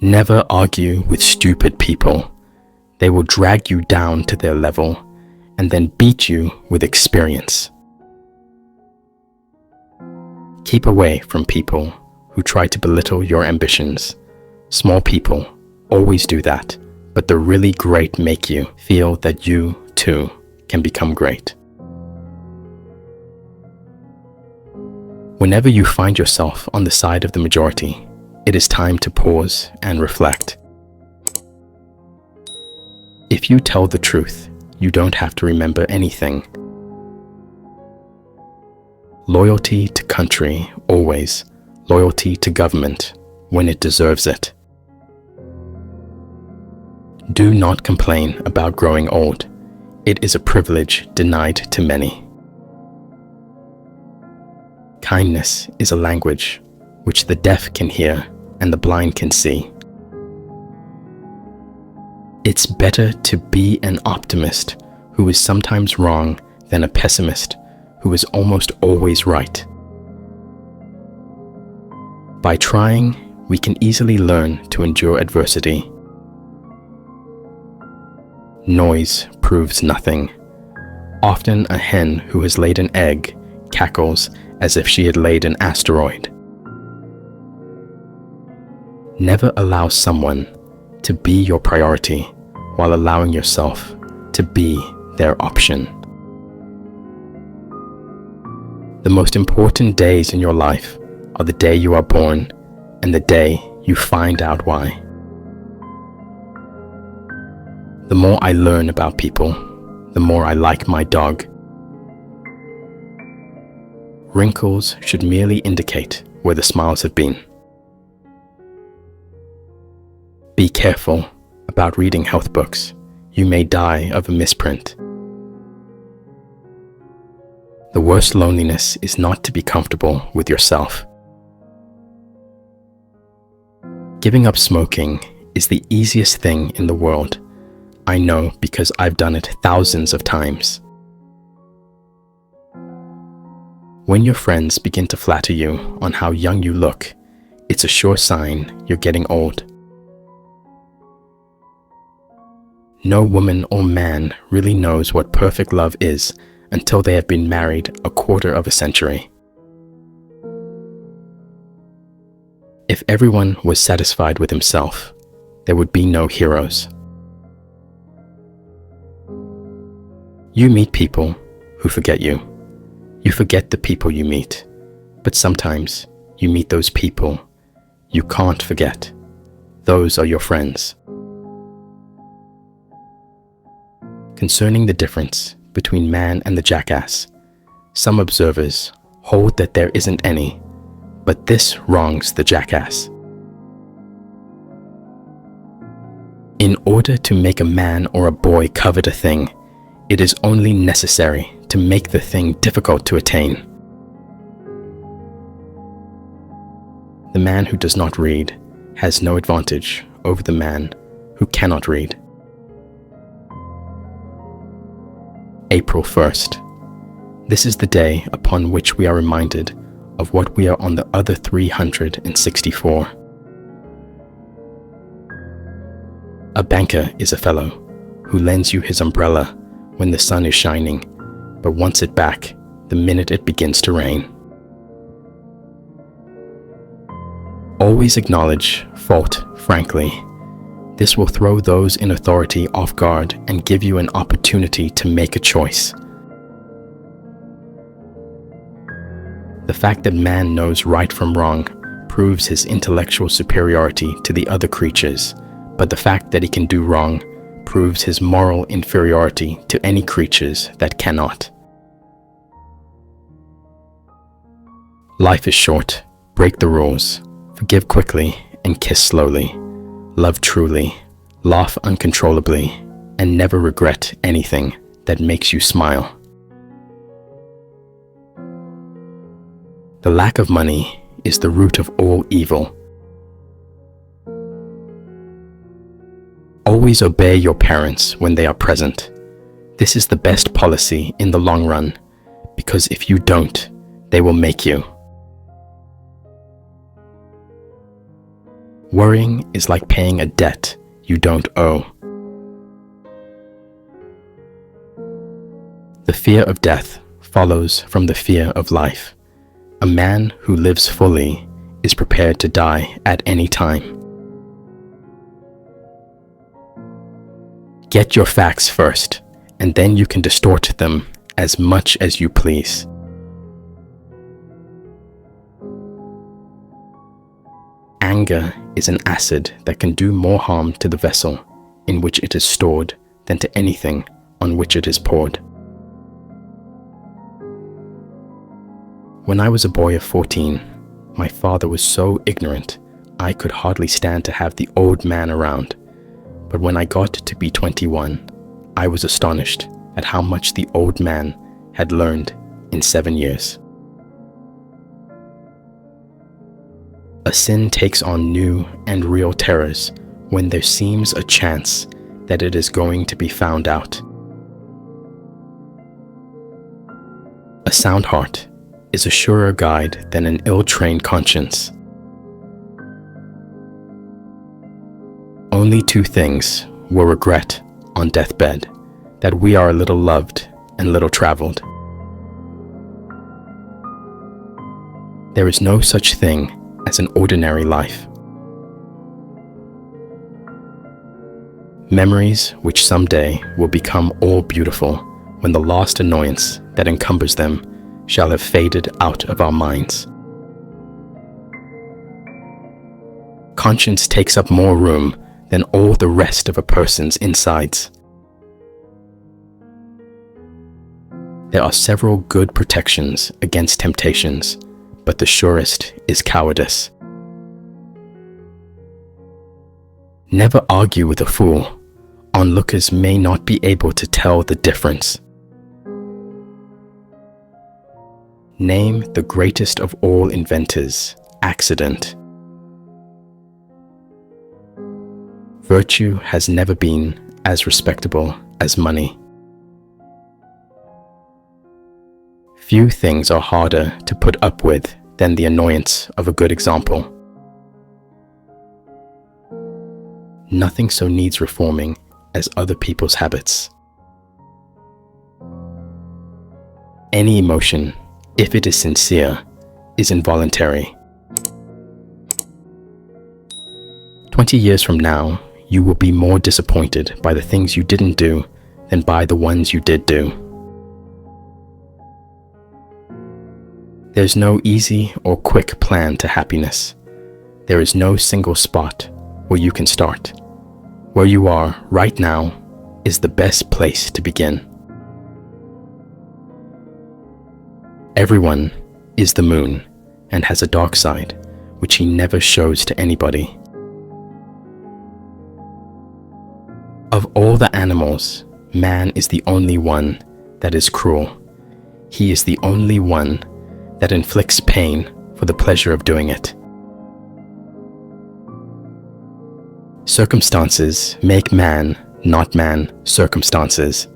Never argue with stupid people. They will drag you down to their level and then beat you with experience. Keep away from people who try to belittle your ambitions. Small people always do that, but the really great make you feel that you, too, can become great. Whenever you find yourself on the side of the majority, it is time to pause and reflect. If you tell the truth, you don't have to remember anything. Loyalty to country always, loyalty to government when it deserves it. Do not complain about growing old. It is a privilege denied to many. Kindness is a language which the deaf can hear and the blind can see. It's better to be an optimist who is sometimes wrong than a pessimist who is almost always right. By trying, we can easily learn to endure adversity. Noise proves nothing. Often a hen who has laid an egg cackles as if she had laid an asteroid. Never allow someone to be your priority while allowing yourself to be their option. The most important days in your life are the day you are born and the day you find out why. The more I learn about people, the more I like my dog. Wrinkles should merely indicate where the smiles have been. Be careful about reading health books. You may die of a misprint. The worst loneliness is not to be comfortable with yourself. Giving up smoking is the easiest thing in the world. I know because I've done it thousands of times. When your friends begin to flatter you on how young you look, it's a sure sign you're getting old. No woman or man really knows what perfect love is until they have been married a quarter of a century. If everyone was satisfied with himself, there would be no heroes. You meet people who forget you. You forget the people you meet, but sometimes you meet those people you can't forget. Those are your friends. Concerning the difference between man and the jackass, some observers hold that there isn't any, but this wrongs the jackass. In order to make a man or a boy covet a thing, it is only necessary to make the thing difficult to attain. The man who does not read has no advantage over the man who cannot read. April 1st. This is the day upon which we are reminded of what we are on the other 364. A banker is a fellow who lends you his umbrella when the sun is shining, but wants it back the minute it begins to rain. Always acknowledge fault frankly. This will throw those in authority off guard and give you an opportunity to make a choice. The fact that man knows right from wrong proves his intellectual superiority to the other creatures, but the fact that he can do wrong proves his moral inferiority to any creatures that cannot. Life is short. Break the rules. Forgive quickly and kiss slowly. Love truly, laugh uncontrollably, and never regret anything that makes you smile. The lack of money is the root of all evil. Always obey your parents when they are present. This is the best policy in the long run, because if you don't, they will make you. Worrying is like paying a debt you don't owe. The fear of death follows from the fear of life. A man who lives fully is prepared to die at any time. Get your facts first, and then you can distort them as much as you please. Anger is an acid that can do more harm to the vessel in which it is stored than to anything on which it is poured. When I was a boy of 14, my father was so ignorant I could hardly stand to have the old man around. But when I got to be 21, I was astonished at how much the old man had learned in 7 years. A sin takes on new and real terrors when there seems a chance that it is going to be found out. A sound heart is a surer guide than an ill-trained conscience. Only 2 things will regret on deathbed: that we are a little loved and little traveled. There is no such thing as an ordinary life. Memories which someday will become all beautiful when the last annoyance that encumbers them shall have faded out of our minds. Conscience takes up more room than all the rest of a person's insides. There are several good protections against temptations, but the surest is cowardice. Never argue with a fool. Onlookers may not be able to tell the difference. Name the greatest of all inventors, accident. Virtue has never been as respectable as money. Few things are harder to put up with than the annoyance of a good example. Nothing so needs reforming as other people's habits. Any emotion, if it is sincere, is involuntary. 20 years from now, you will be more disappointed by the things you didn't do than by the ones you did do. There's no easy or quick plan to happiness. There is no single spot where you can start. Where you are right now is the best place to begin. Everyone is the moon and has a dark side, which he never shows to anybody. Of all the animals, man is the only one that is cruel. He is the only one that inflicts pain for the pleasure of doing it. Circumstances make man, not man circumstances.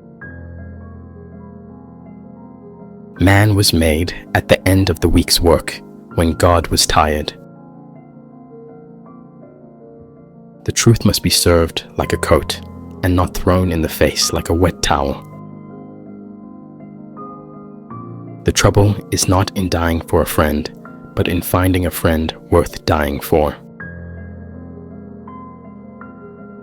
Man was made at the end of the week's work, when God was tired. The truth must be served like a coat, and not thrown in the face like a wet towel. The trouble is not in dying for a friend, but in finding a friend worth dying for.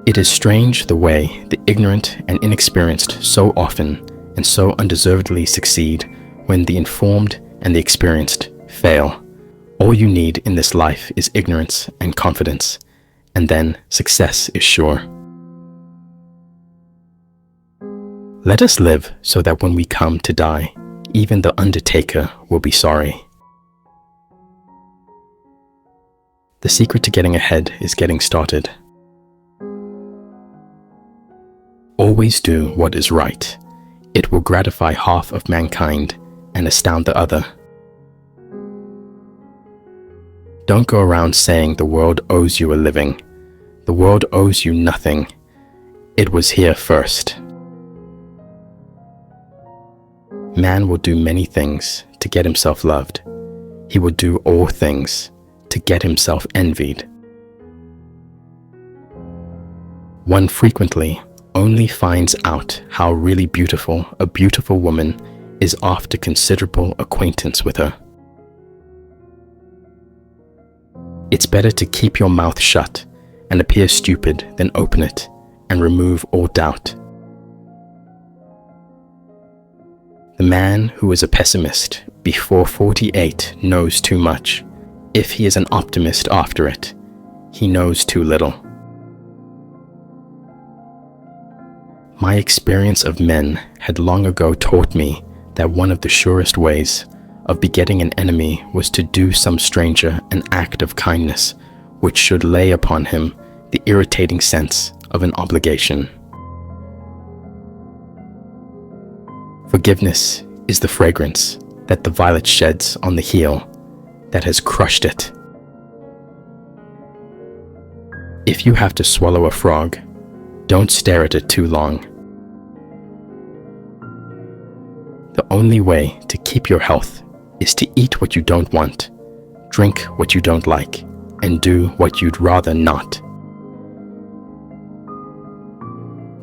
It is strange the way the ignorant and inexperienced so often and so undeservedly succeed when the informed and the experienced fail. All you need in this life is ignorance and confidence, and then success is sure. Let us live so that when we come to die, even the undertaker will be sorry. The secret to getting ahead is getting started. Always do what is right. It will gratify half of mankind and astound the other. Don't go around saying the world owes you a living. The world owes you nothing. It was here first. Man will do many things to get himself loved. He will do all things to get himself envied. One frequently only finds out how really beautiful a beautiful woman is after considerable acquaintance with her. It's better to keep your mouth shut and appear stupid than open it and remove all doubt. The man who is a pessimist before 48 knows too much. If he is an optimist after it, he knows too little. My experience of men had long ago taught me that one of the surest ways of begetting an enemy was to do some stranger an act of kindness which should lay upon him the irritating sense of an obligation. Forgiveness is the fragrance that the violet sheds on the heel that has crushed it. If you have to swallow a frog, don't stare at it too long. The only way to keep your health is to eat what you don't want, drink what you don't like, and do what you'd rather not.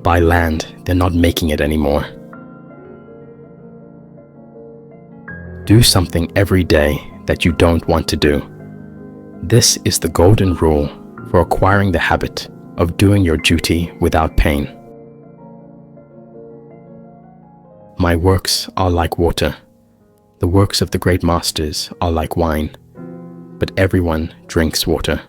By land, they're not making it anymore. Do something every day that you don't want to do. This is the golden rule for acquiring the habit of doing your duty without pain. My works are like water. The works of the great masters are like wine, but everyone drinks water.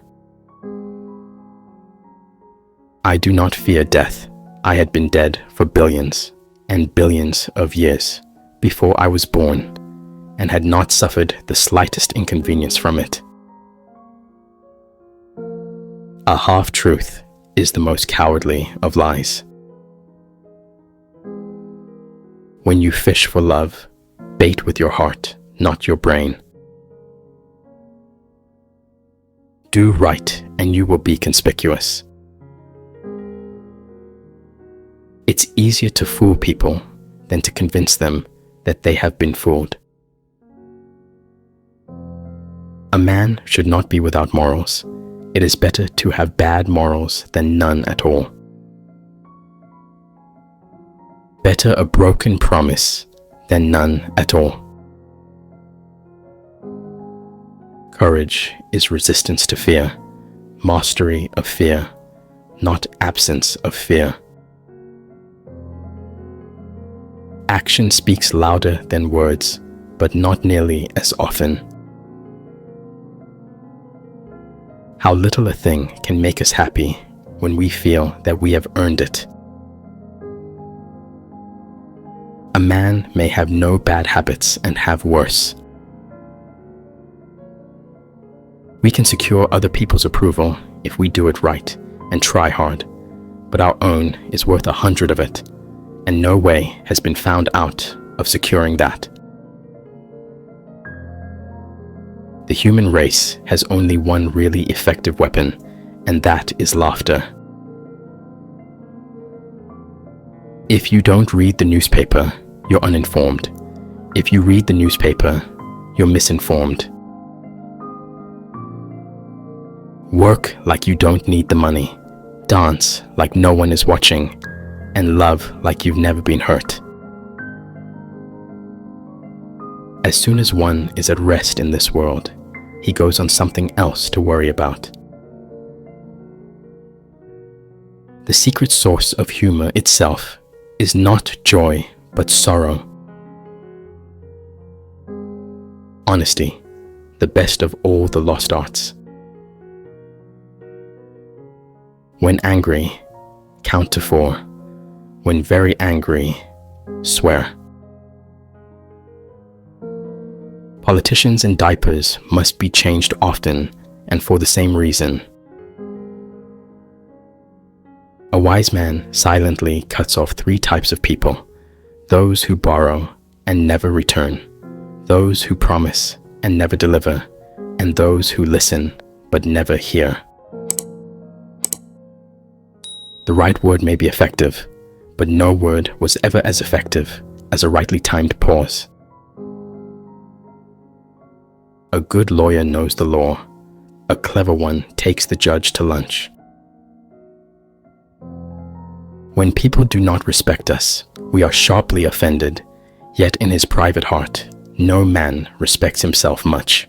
I do not fear death. I had been dead for billions and billions of years before I was born, and had not suffered the slightest inconvenience from it. A half-truth is the most cowardly of lies. When you fish for love, bait with your heart, not your brain. Do right and you will be conspicuous. It's easier to fool people than to convince them that they have been fooled. A man should not be without morals. It is better to have bad morals than none at all. Better a broken promise than none at all. Courage is resistance to fear, mastery of fear, not absence of fear. Action speaks louder than words, but not nearly as often. How little a thing can make us happy when we feel that we have earned it. A man may have no bad habits and have worse. We can secure other people's approval if we do it right and try hard, but our own is worth 100 of it, and no way has been found out of securing that. The human race has only one really effective weapon, and that is laughter. If you don't read the newspaper, you're uninformed. If you read the newspaper, you're misinformed. Work like you don't need the money, dance like no one is watching, and love like you've never been hurt. As soon as one is at rest in this world, he goes on something else to worry about. The secret source of humor itself is not joy, but sorrow. Honesty, the best of all the lost arts. When angry, count to 4. When very angry, swear. Politicians in diapers must be changed often and for the same reason. A wise man silently cuts off 3 types of people: those who borrow and never return, those who promise and never deliver, and those who listen but never hear. The right word may be effective, but no word was ever as effective as a rightly timed pause. A good lawyer knows the law. A clever one takes the judge to lunch. When people do not respect us, we are sharply offended, yet in his private heart, no man respects himself much.